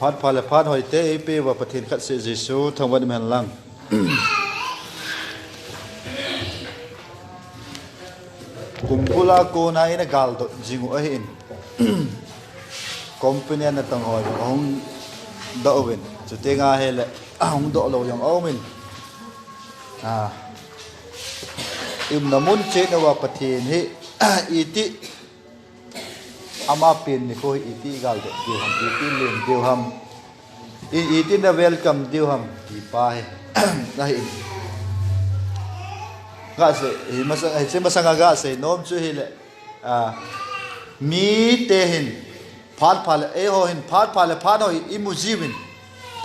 phát phá là phát hỏi tế pe và phát hiện khát sẽ Giêsu thông văn mình lăng cùng pula cô này nó gal đó chính ở hiện company nó tăng hỏi ông đỡ bên chủ tế nga hay là ông đỡ lâu yang ông mình im na mun che na wa pathin hi iti ama pin ni ko iti gal de dio ham iti len dio ham iti na welcome dio ham ti pa he na hi ga se masanga ga se nom chu hi le mi te hin phat phal e ho hin phat phal phat ho imu jibin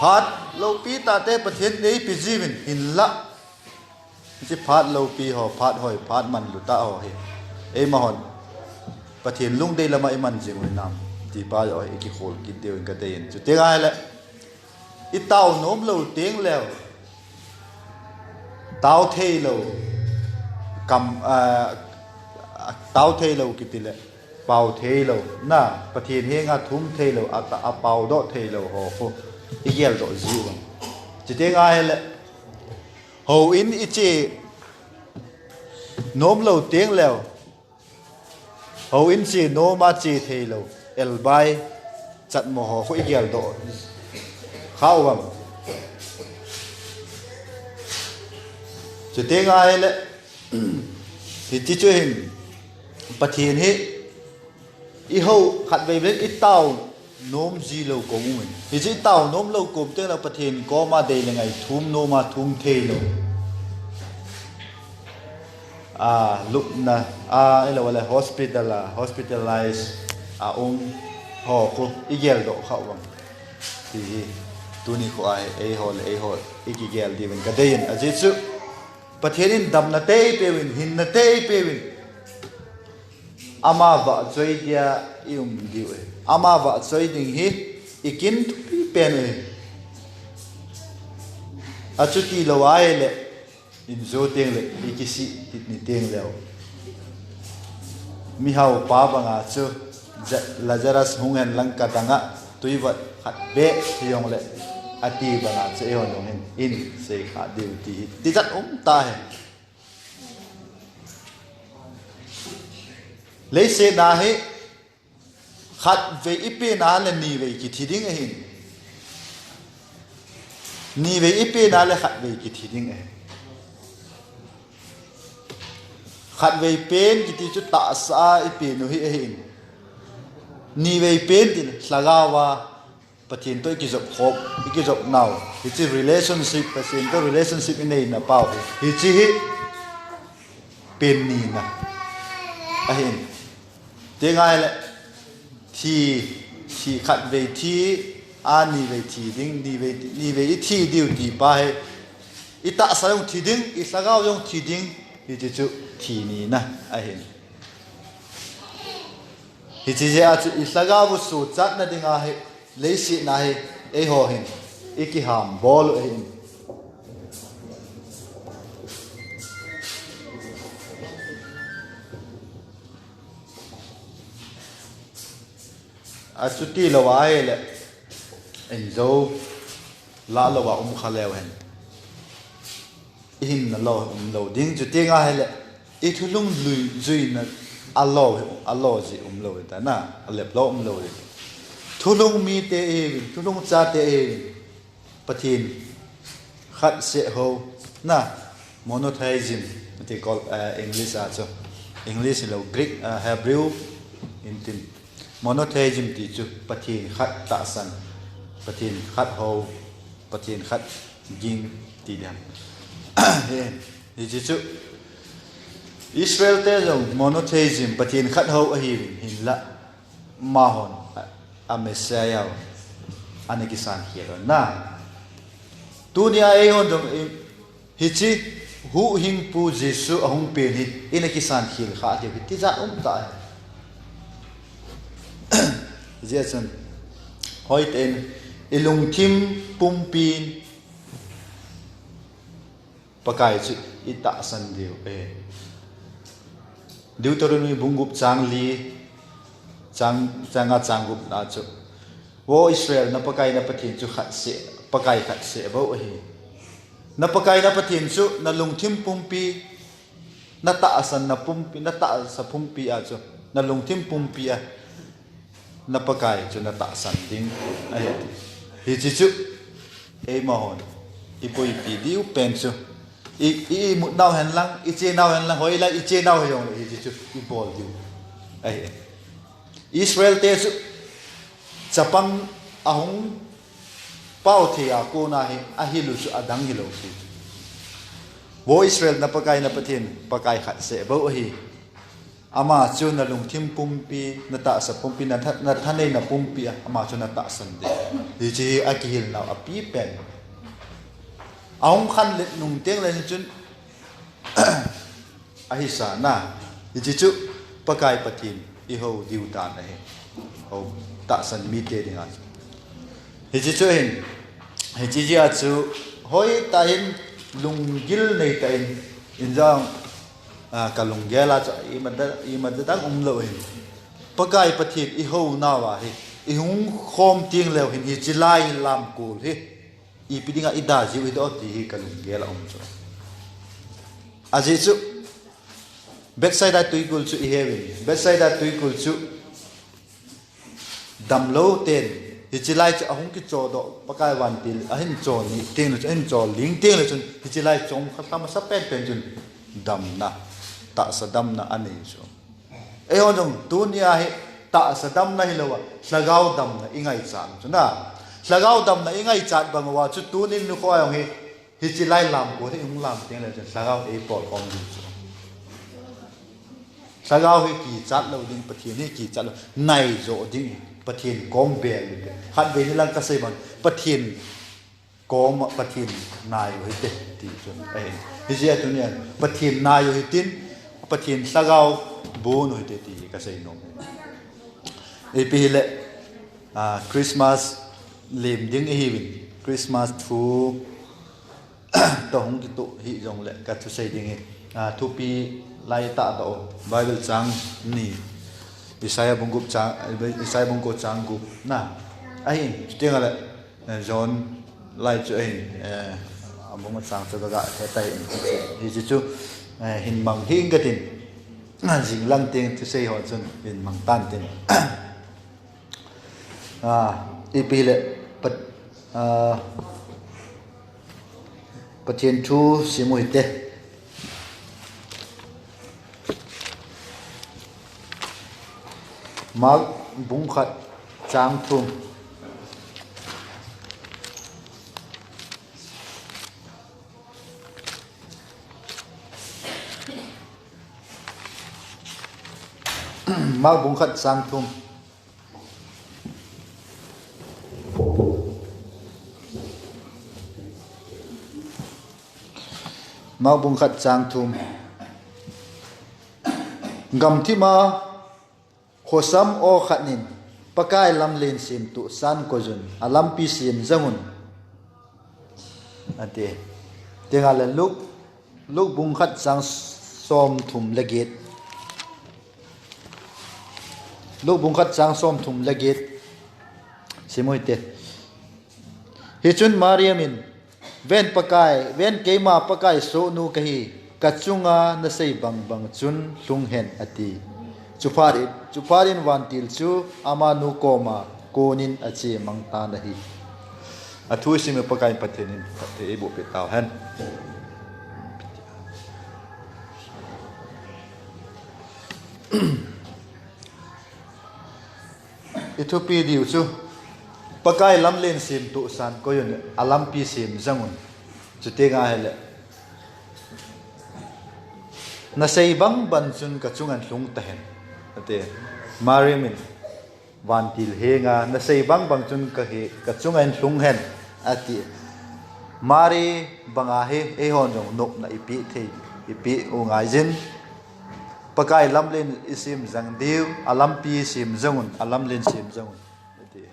phat lo pi ta te pathin nei pi jibin hin la chỉ phát lâu pi họ phát hỏi phát mình lụt ta họ em mà hòn và thiền lung đây là mấy mình gì người nam thì ba rồi cái khổ cái điều cái tiền chú tiếng ai lại ít tàu nôm lâu tiếng lèo tàu thê lâu cầm tàu thê lâu cái tiền lệ bào thê lâu na và thiền hiện ngã thúng thê lâu bào đó thê lâu họ cái gì đó dữ chú tiếng ai lại hầu in ít chỉ nôm lâu tiếng lèo hầu in chỉ nôm mà chỉ thề lâu el bay chặt mồ hồ khối gel độ khao vầm chỉ tiếng ai lệ thì chỉ chơi hình bát thiên hết ít hậu hạt về với ít tàu nôm gì lâu cũng mình thì chỉ tàu nôm lâu cũng tức là bát thiên có mà đây là ngày thum nôm mà thum thề lâu lúc na ấy là gọi là hospitalize ông họ có ý gel độ khẩu bằng thì tu ni có ai ấy họ ý gel đi mình cái đây là gì chứ bát thiên đầm na tê pe mình hin na tê pe mình ama vợ chơi dia yêu điều ama vợ chơi đình hi ikin pi pen chút ti lâu ai lệ in zo tiếng lệ ikisi ni tiếng leo mi hau pa banga chu Lazarus hungen langka tanga tui wat khat be yong lệ ati banga che hon long in se kha diu ti jat ta he lấy xe na he khát về ipe na là ni về cái thi đinh ấy ni về ipe na là khát về cái thi đinh ấy khát về pen cái thi chút tạ sa ipe nó hi ấy ni về pen thì lagawa patient tôi cái job hop cái job nào cái relationship patient tôi relationship này na pau cái chi pen ni na ấy tiếng ai lại thì khát về thì ni về thì đinh ni về thì điều thì bài ít tạ sao用thì đinh ít sao gạo用thì đinh thì chỉ chữ thì ni na ai hiện thì chỉ là ít sao gạo một số chất na đinh ai lấy xịn na ai ho hiện ít cái hàm bol hiện chút tí lâu ai lệ anh dâu lá lâu vào khaleo hen in lâu đinh chút tí ngay lệ ít thứ lung lùi duy là alo gì lâu ta na lẹp lâu lâu thu lung mi tê thu lung cha tê patin khát sẽ hồ na monotheism thì gọi English cho English là Greek Hebrew in tin monotheism thì chú pathin khát tạ san pathin khát hồ pathin khát ging thì đam thì chú Israel te giống monotheism pathin khát hồ ở hình là mahon Messiah anh cái san kia rồi na dunia ấy hôn giống hichi hu hình pu Giêsu ông pen hi in cái san kia khá thì tí ra ta Jason hỏi tên ilung tim pumpin pakai chu ita san diu Deuteronomy bungup chang li changa changup na chu wo Israel na pakai na pathin chu khat se pakai khat se bo hi na pakai na pathin chu na lungthim pumpi na ta asan na pumpi na ta sa pumpi a chu na lungthim pumpi a na pakai chu na ta san ding ai hi chi chu e mahon ipoi pi diu pen chu i mu nau han lang i che nau han lang hoi la i che nau yong hi chi chu i bol diu ai Israel te chu chapang ahong pau thia ko na hi ahilu su adang hi lo si wo Israel na pakai na pathin pakai khat se bo hi ama chu na lungthim pumpi na ta sa pumpi na thanei na pumpi ama chu na ta san de hi chi akihil na api pen ahong khan le nung teng le chun ahisa na hi chi chu pakai pathin i ho diu ta na he ho ta san mi te ding a hi chi chu hin hi chi ji a chu hoi ta hin lunggil nei ta in jang ka lunggela cha i man da dang lo hin pakai pathit i ho na wa hi i hung khom ting le hin hi chi lai lam kul hi i pidinga i da ji wi do ti hi ka lunggela chu a ji chu bedside a tuikul chu i hewi bedside a tuikul chu dam lo ten hi chilai chu ahung ki cho do pakai wan til a hin cho ni ting chu hin cho ling ting le chun hi chilai chong kha sa pen pen chun dam na ta sa dam na ani chu e hon jong dunia hi ta sa dam na hi lo wa slagau dam na ingai chan chu na slagau dam na ingai chan bang wa chu tunin nu ko ayong hi chilai lam ko hi hung lam ting le chun slagau e pol om chu slagau hi ki chat lo ding pathin hi ki chat lo nai zo ding pathin kom bel khat ve ni lang ka sei ban pathin kom pathin nai ho te ti chun ai hi je tu ne pathin nai ho tin pathin slagau bon ho te ti ka sei no e pi le Christmas lim ding hi win Christmas thu to hong ki to hi jong le ka thu sei ding thu pi lai ta do Bible chang ni Isaiah bungkup chang Isaiah bungko chang gup na ai tiếng là John lai chu ai bung chang cho ga thế tai hi chu hin mang hing cái tin jing lang tiếng tu sei ho chun hin mang tan tin ipile pat patien thu simui te mag bung khat chang thum mag bung khat chang thum mag bung khat chang thum gam thi ma khosam o khanin pakai lam len sim tu san ko jun alam pi sim zangun ate tengal luk bung khat sang som thum legit luk bung khat sang som thum legit simoite hi chun mariamin ven pakai ven keima pakai so nu kahi kachunga na sei bang bang chun lung hen ati chuparin wantil chu ama nu koma konin achi mangta na hi athu sim pakai pathenin te ibu pe taw han Ethiopia diu chu pakai lam len sim tu san ko yun alam pi sim zangun chu te nga hele na sei bang ban chun ka chungan hlung ta hen ate marimin wantil henga na sei bang bang chun ka he ka chungan hlung hen ati mari banga he e hon jong nok na ipi u ngai jin pakai lam len isim zang diu alam pi sim zangun alam len sim zangun ati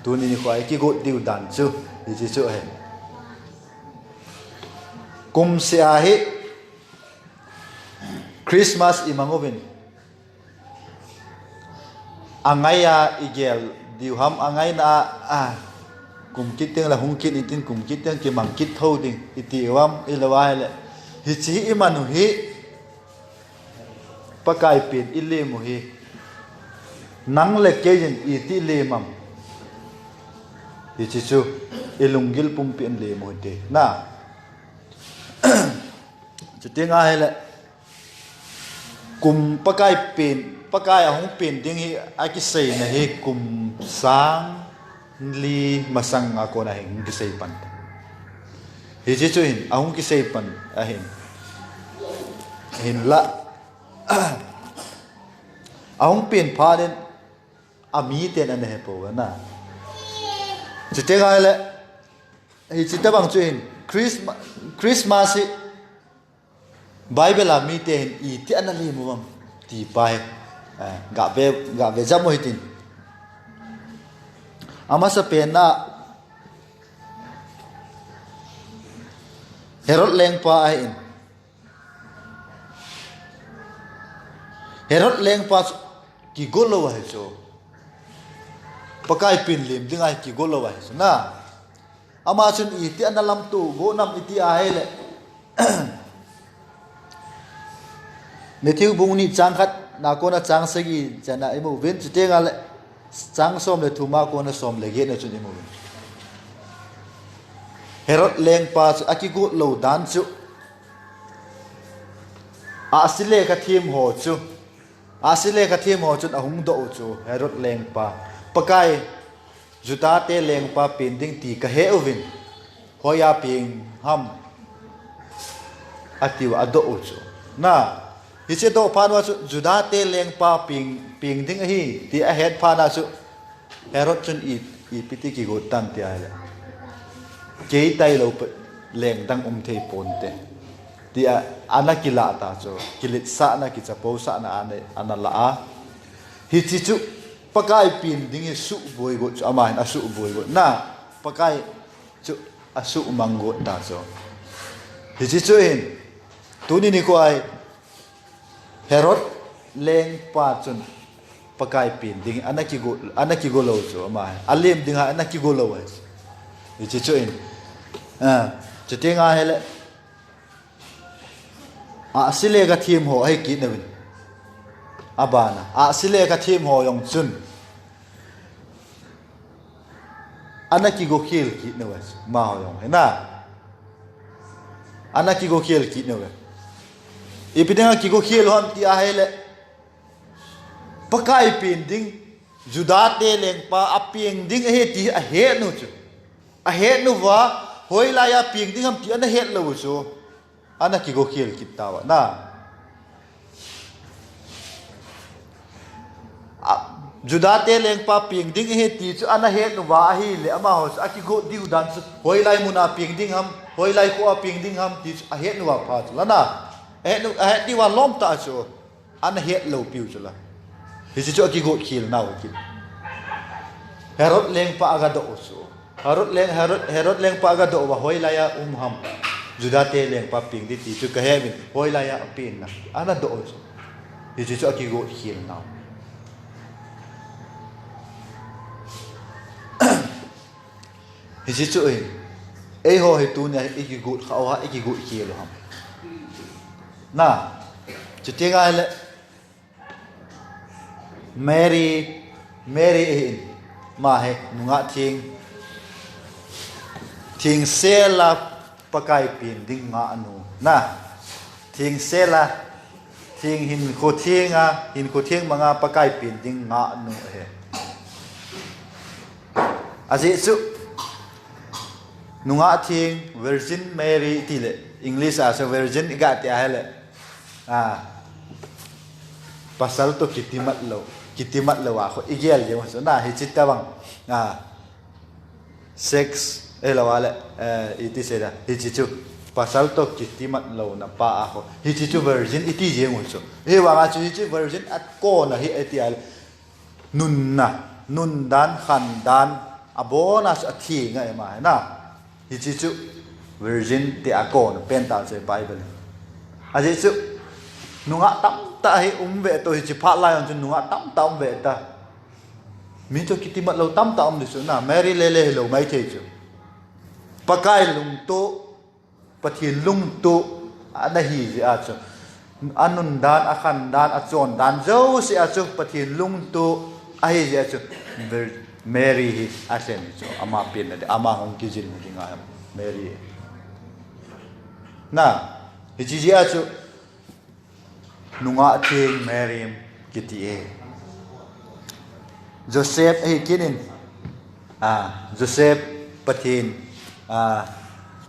tuni ni khwai ki go diu dan chu ji chu he kum se a he Christmas imangovin angaya igel điều ham angai na cùng kít tiếng là hung kít tin cùng kít tiếng kia mang kít thâu tiếng iti wam ilawai le hi chi imanu hi pakai pin ile mu hi nang le ke jen iti le mam hi chi chu ilungil pum pin le mu te na chu tiếng ai le cùng pakai pin pakai ahong pin tiếng hi aki sei na hi cùng sang li masang ako na hin kisay pan hi chi chu hin ahong kisay pan hin la ahong pin pha den ami ten an he po na chu te ga le hi chi ta bang chu hin Christmas Bible ami ten i ti an li mu bam ti pai ga ve jam mo hitin ama sa pena Herod leng pa ai in Herod leng pa ki golo wa cho pakai pin lim ding ai ki golo wa so na ama chun i ti analam tu go nam iti ai le Matthew bung ni chang khat na ko na chang sagi chana imu vin chu te ga le chang som le thuma ko na som le ge na chu imu Herod leng pa aki go lo dan chu asile ka thim ho chu asile ka thim ho chu ahung do chu Herod leng pa pakai juta te leng pa pin ding ti ka he ovin hoya ping ham atiu ado chu na hi che do phan wa chu juda te leng pa ping ding hi ti a het pha na chu Herod chun i piti ki go tan ti ai la ke tai lo leng dang thei pon te ti a anakila ta chu kilit sa na ki chapo sa na anala a hi chi chu pakai pin ding hi su boi go chu ama a su boi go na pakai chu a su mango ta chu hi chi chu hin tu ni ko ai Herod leng pa chun pakai pin ding anaki go lo chu ma alim ding ha anaki go lo ai chi chu in chu te nga hele sile ka thim ho ai ki na win abana sile ka thim ho yong chun anaki go khil ki na wa ma ho yong na anaki go khil ki na wa ipidang ki go khil hon ti a hele pakai pin ding juda te leng pa apieng ding he ti a he nu chu a he nu wa hoi la ya pieng ding ham ti an he lo chu ana ki go khil ki ta wa na juda te leng pa pieng ding he ti chu ana he nu wa hi le ama ho a ki go diu dan chu hoi lai mu na pieng ding ham hoi lai ko a pieng ding ham ti a he nu wa pha chu la na a ti wa lom ta chu an het lo piu chu la hi chu ki go khil na ki Herod leng pa aga do chu Herod leng pa aga do wa hoi la ya ham juda te leng pa ping di ti chu ka he min hoi la ya pin na ana do chu hi chu ki go khil na hi chu ei ho he tu ne ki go khaw ha ki go khil ham na chu te ga le Mary in ma he nunga thing sela pakai pin ding nga anu na thing sela thing hin ko thing manga pakai pin ding nga anu he aji chu nunga thing Virgin Mary ti le English as a virgin ga ti a le pasal to kitimat lo wa ko igel je so na hi chitta bang sex elawale iti seda hi chichu pasal to kitimat lo na pa ako hi chichu virgin iti je mo so he wa ga chichu virgin at ko na hi eti al nun dan khan dan abona sa thi nga ma na hi chichu virgin ti akon pental se bible aje chu nunga tam ta hi ve to hi chi pha lai on chu nunga tam ve ta mi to kiti mat lo tam ta om ni su na Mary le le lo mai the chu pakai lung tu pathin lung tu ana hi ji a chu anun dan akhan dan achon dan zo si a chu pathin lung tu a hi ji a chu Mary hi a sen chu ama pin na ama hong ki jin ni nga Mary na hi ji a chu nunga thing Mary kiti e Joseph hi kinin Joseph pathin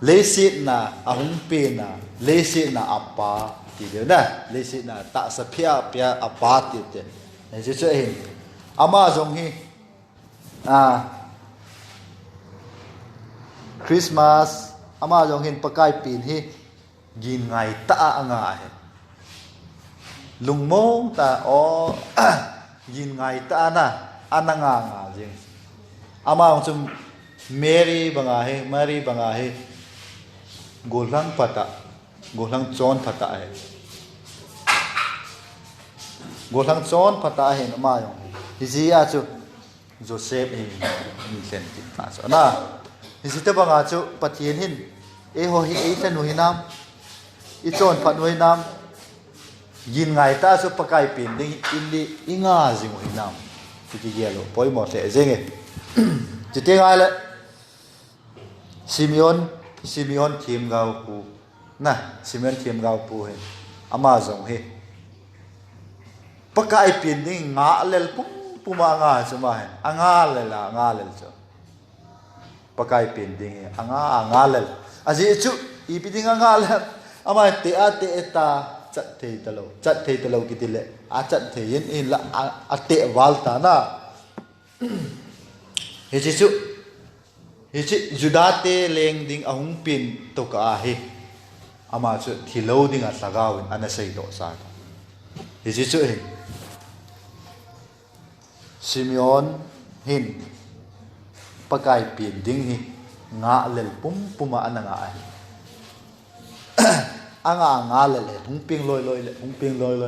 lesit na ahung pe na lesit na apa ti de na lesit na ta sa phia pia apa ti te ne je che hin ama jong hi Christmas ama jong hin pakai pin hi gin ngai ta anga he lungmong ta o gin ngai ta na ananga nga jing ama jong Mary banga he golang pata golang chon pata he golang chon pata he ma yong hi a chu Joseph hi ni sen ti ta so na hi te banga chu pathian hin e ho hi e tanu hi nam I chon phat noi nam yin ngai ta chu pakai pin ding in li inga jing hi nam ti yelo poi mo se jenge ti te ngai le Simeon thim gao pu na Simeon thim gao pu he ama jong he pakai pin ding nga lel puma nga chuma he anga lela nga lel cho pakai pin ding anga lel aji chu I piding anga lel ama te ta chat thei talo kitile a chat thei in la a te walta na he chu Hichi judate leng ding ahung pin to ka he ama chu thilo ding a sagawin ana sei do sa hichi chu he Simeon hin pakai pin ding hi nga lel puma ana nga ai anga le hung ping loi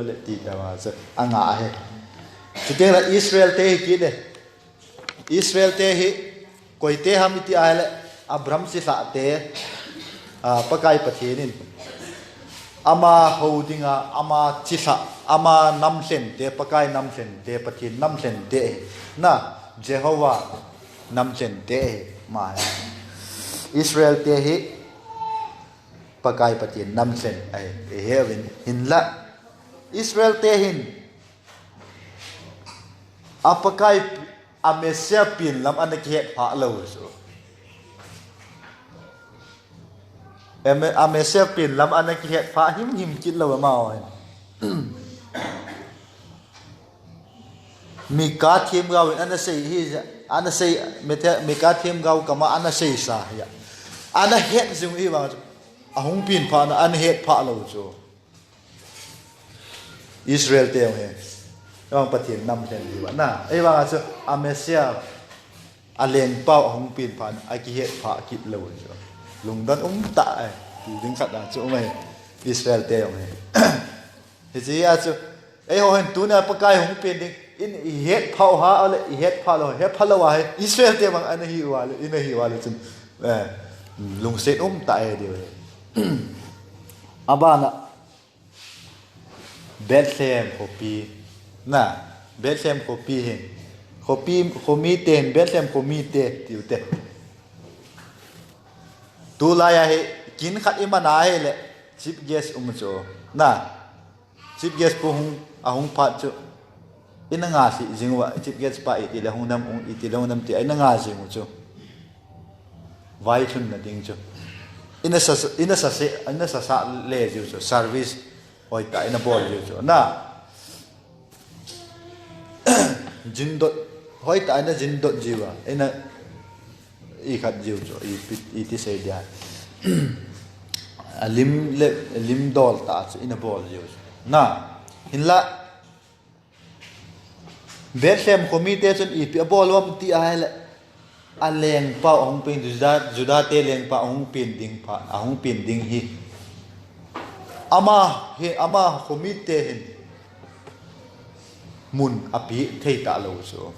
le ti ta ma chu anga he chu la Israel te ki de Israel te hi koite hamiti aile Abram si sa te pakai pathianin ama holdinga ama chisa ama namsen te pakai namsen te pathin namsen te na Jehovah namsen te ma Israel te hi pakai pathin namsen ai heaven hinla Israel te hin apakai Amesia pin lam anak het pha lo so Amesia pin lam anak het pha him chit lo ma oi mi ka thim gao ana sei hi ana sei mi ka thim gao kama ana sei sa ya ana het jung hi ba ahung pin pha na ana het pha lo so Israel te he Yang pathin nam sen di wa na ai wa chu Amesia aleng pau hong pin phan ai ki het pha kit lo chu lung dan ta ai ti ding khat da chu mai Israel te yong he ji a chu ai ho hen tu na pakai hong pin ding in het pau ha ale het pha lo wa he Israel te bang an hi wa le in hi wa le chu lung set ta ai di abana Bethlehem hopi na Bethlehem kopi hen komi ten Bethlehem komi te tiu te tu la ya he kin khat imana he le chief guest cho na chief guest pu hung ahung phat chu ina nga si jingwa chief guest pa iti le hung nam iti le nam ti ai na nga jingu chu vai thun na ding chu ina sa le ju chu service oi ta ina bol ju chu na jindot hoi ta na jindot jiwa ina I khat jiu cho I ti sei dia lim dol ta ina bol jiu na hinla Bethlehem komite chon I pi bol wam ti ai aleng pa ong pin juda te leng pa ong pin ding pa ong pin ding hi ama komite hin mun api thei ta lo so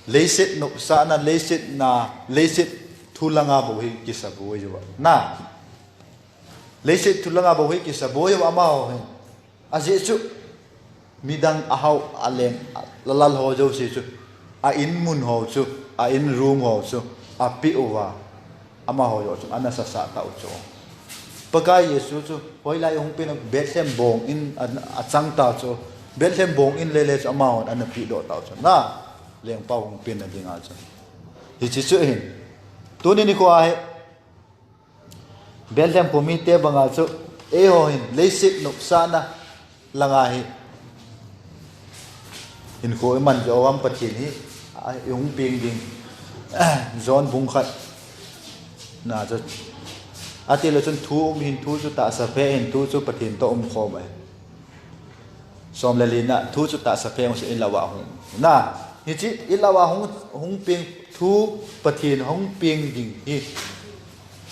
leisit no sa na leisit thulanga bo hi kisabo jo na leisit thulanga bo hi kisabo yo ama ho aje chu midang ahau aleng lalal ho jo si chu a in mun ho chu a in room ho chu a pi over ama ho yo chu ana sa ta chu pakai yesu chu hoi lai hong pin Bethlehem bong in a chang ta chu Bethlehem bong in lele chu ama hon ana pi do ta chu na leng pau hong pin na dinga chu hi chi chu hin tu ni ko ai Bethlehem po mi te banga chu e ho hin leisik nok sana langa hi in ko man jo am pathin hi yung ping ding zon bung khat na cho ati lo chun thu hin thu chu ta sa phe hin thu chu pathin to kho mai som le lina thu chu ta sa phe se in lawa hung na hi chi in lawa hung ping thu pathin hung ping ding hi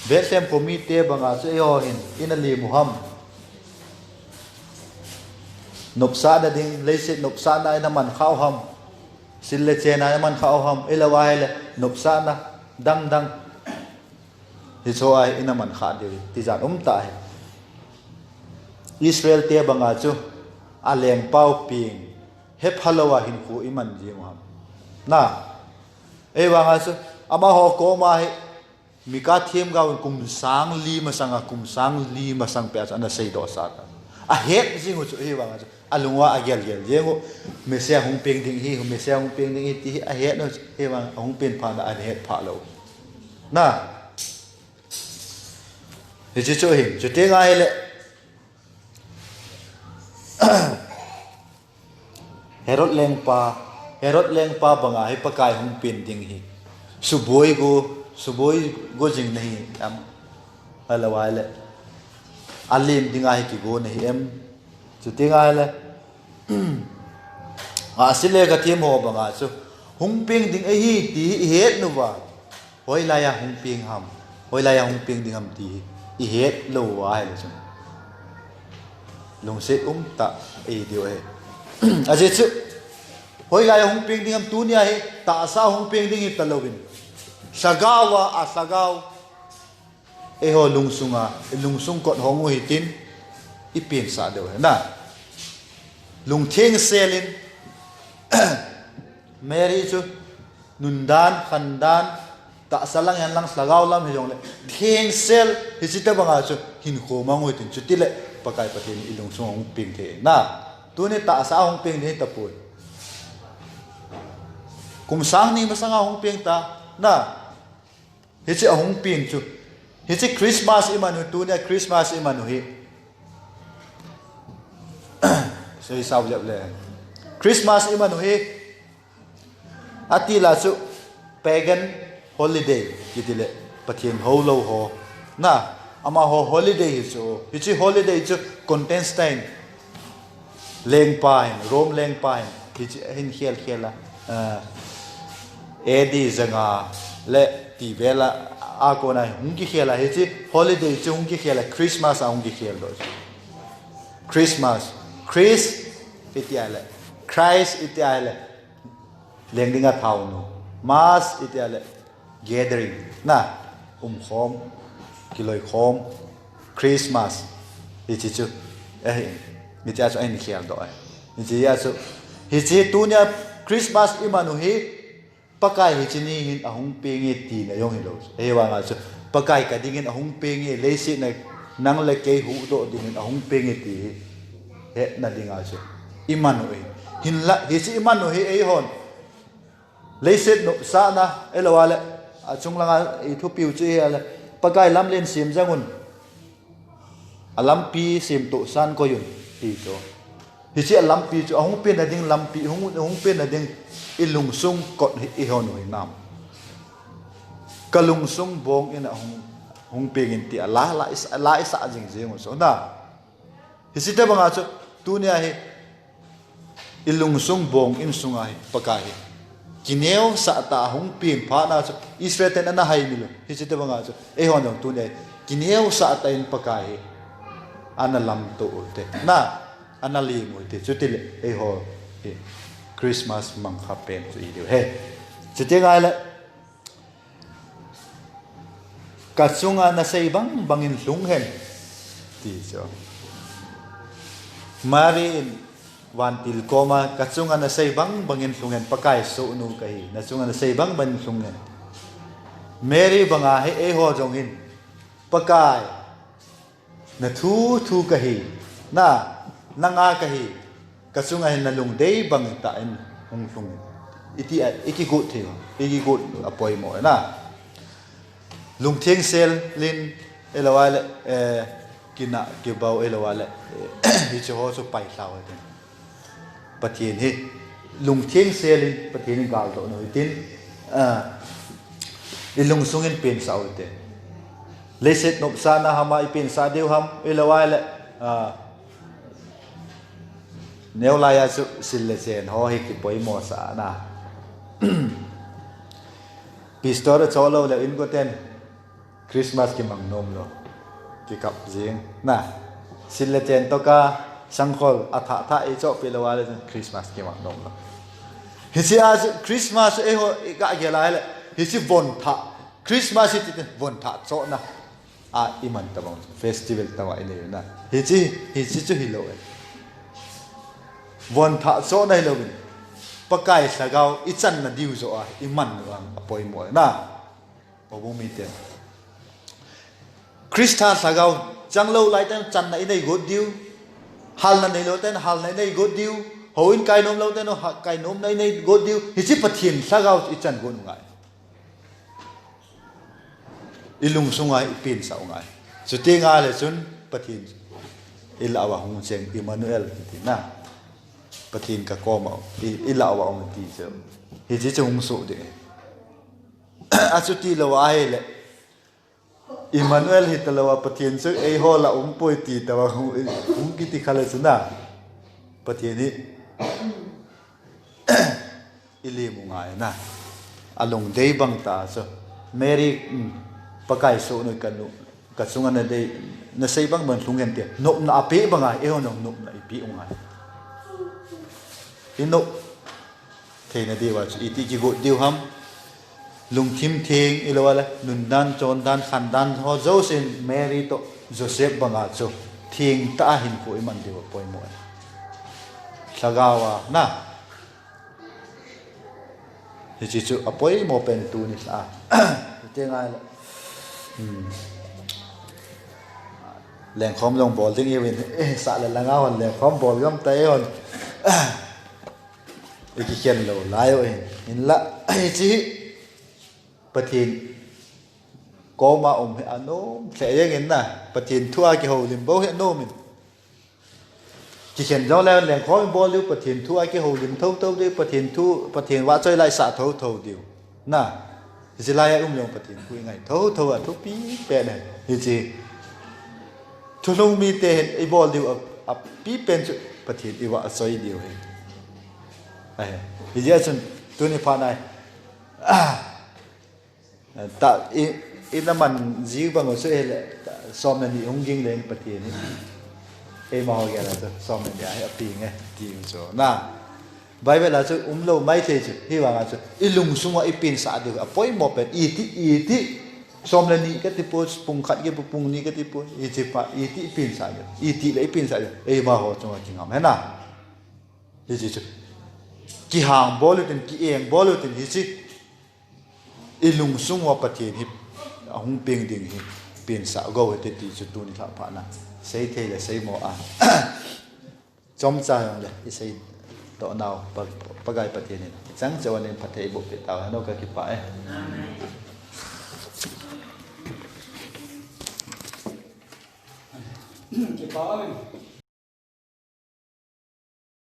Bethlehem komite banga chu yo hin in ali muham nopsa da ding leisit nopsa na na man khao ham sin le che na man khao ham elawa hele nopsa na dang hi so ai in man kha de ti jan ta he Israel te banga chu aleng pau ping he phalowa hin ku iman ji ham na e wanga chu ama ho ko ma he mika thiem ga kum sang li ma sang pe ana sei do sa a het jingu chu e wanga chu alungwa agel jengo mesia hung ping ding hi mesia hung ping ding ti a het no e wang hung pin pha na a het pha lo na he chi chu hi chu te nga hele Herod leng pa banga hi pakai hung pin ding hi suboi go jing nahi am alawale alim dinga hi ki go nahi em chu te nga hele a sile ka thiam ho banga chu hung ping ding a hi ti het nu wa hoi la ya hung ping ding am ti i het lo wa hele chu long se ta e dio he a je chu hoi la ya hung ping ding am tu nia he ta sa hung ping ding i talovin sagawa a sagaw e ho lungsung kot hongu hitin ipin sa do na lung theng selin Mary chu nundan khandan ta salang yan lang slagaw lam hiyong le theng sel hisita banga chu hin kho mangu hitin chu tile pakai patin ilung sung hong ping the na tu ni ta sa hong ping ni tapui kum sang ni masanga hong ping ta na hichi hong ping chu hichi Christmas imanu tu ni Christmas imanu hi so isaw jap le Christmas imanu hi atila chu pagan holiday kitile pathin ho lo ho na ama ho holiday hi chu hichi holiday chu Constantine leng pain Rome leng pain hichi hin khela edi zanga le ti vela a ko na hungi khela hichi holiday chu hungi khela Christmas a hungi khel do Christmas Chris itiale Christ itiale lengdinga thau no mass itiale gathering na khom kiloi khom Christmas ichi chu mi cha chu ai khial do ai ichi ya chu hichi tunya Christmas imanu hi pakai hichi ni hin ahung pengi ti na yong hilo e wa nga chu pakai ka dingin ahung pengi leisi na nang le ke hu do dingin ahung pengi ti he na dinga chu imanu hin la hichi imanu hi ei hon leiset no sa na elawale achung langa I thu piu chi ala pakai lam len sim jangun alam pi sim to san ko yun ti to hichi alam pi chu ahung pen na ding lam pi hung pen na ding ilung sung kot I hon hoi nam kalung sung bong in hung pengin ti la isa jing jing so na hichi te banga chu tu nia hi ilung sung bong in sunga hi pakai kineo sa ta hung pin pha na chu Israel ten na hai milo hichi te banga chu e hon dong tu ne kineo sa ta in pakai ana lam to te na ana li mo te chu te e ho Christmas mang kha pen chu I he chỉ tiếng ai lại cả chung anh là xây bằng in lung hen thì cho mari van til koma cả chung anh là xây bằng in lung hen pakai số nu cái là chung anh là xây bằng lung hen Mary banga he e ho jong in pakai na thu cái na nanga cái cả chung anh là lung dei bang ta in lung iki gut thiu iki gut apoi mo na lung thieng sel lin elawale kina ke bau elawale hi cho so pai sao ten patien hi lung thieng sel lin patien gal to no tin lung sungin pen sao te leset nop sana hama pen sa deu ham elawale nếu lại là xin lệ sen họ hay cái bối mò xã na pistor cho lâu là in có tên Christmas cái măng nôm lo cái cặp riêng na xin lệ sen to cả sang khol thả thả ấy cho bây giờ là Christmas cái măng nôm lo hiện giờ Christmas ấy họ cái gì lại là hiện giờ vốn thả Christmas thì vốn thả cho na iman tao festival tao ấy này na hiện giờ cho hiểu rồi vốn thả chỗ này là pakai sagau ichan na diu zo iman lang apoi mo na obung mi te Krista sagau chang lâu lại tên chan na inai god diu hal na nei lo tên hal na nei god diu hoin kai nom lo tên no kai nom nei nei god diu hi chi pathin sagau ichan gon ngai ilung sungai pin sao ngai chu te nga le chun pathin ilawa hung cheng Emmanuel ti na pathin ka koma ilaw wa ông ti so hi chi chung su de achuti lo ai le Emmanuel hi talawa pathin su ei ho la poi ti tawa ki ti khala suna pathin ni ili mu ngai na along dei bang ta so Mary pakai so no kanu ka sunga na dei na sei bang ban lungen te nop na ape banga e ho nop na ipi ngai ino thế này đi vào chỉ chỉ gọi điều ham lùng thím thiêng ilawala nun dan chon dan khan dan ho Joseph Mary to Joseph banga cho thiêng ta hin ko iman điều poi mo sagawa na thì chỉ chu apoi mo pen tu ni sa tiếng ai leng khom long bol tiếng yêu sa là ngao leng khom bol gam tay on cái khen lâu lại rồi in là chỉ pathin có mà ông hệ anh sẽ như thế nào pathin thua cái hồ lim bao hệ nô mình chỉ khen do lên liền khó bao nhiêu pathin thua cái hồ lim thâu thâu đi pathin vã chơi lại xả thâu thâu điều na chỉ lại lòng pathin cuối ngày thâu thâu à thâu pi pe này thì chỉ thu lông mi tên ai bao điều à pi pen pathin ai vã chơi điều hay bây giờ chúng tôi đi phá này ta in là mình dí bằng một số là xóm này thì không kinh lên bật tiền em mà họ gọi là xóm này để ai tiền nghe tiền số na vậy là chúng lâu mấy thế chứ hy vọng là chúng ilung sung ai pin sa được à poi một bên ít xóm này cái tipo pung khát cái pung ní cái tipo ít pin sa được ít lấy pin sa được em mà họ chúng kinh nghiệm hết na thì chứ ki hang bolutin ki eng bolutin hi chi ilung sung wa patien hi hung ping ding hi pin sa go he ti chu tu ni tha pha na sei the le sei mo chom cha yong le i sei to naw pagai patien ni chang chawan nen phathei bo pe taw no ka ki pa ki pa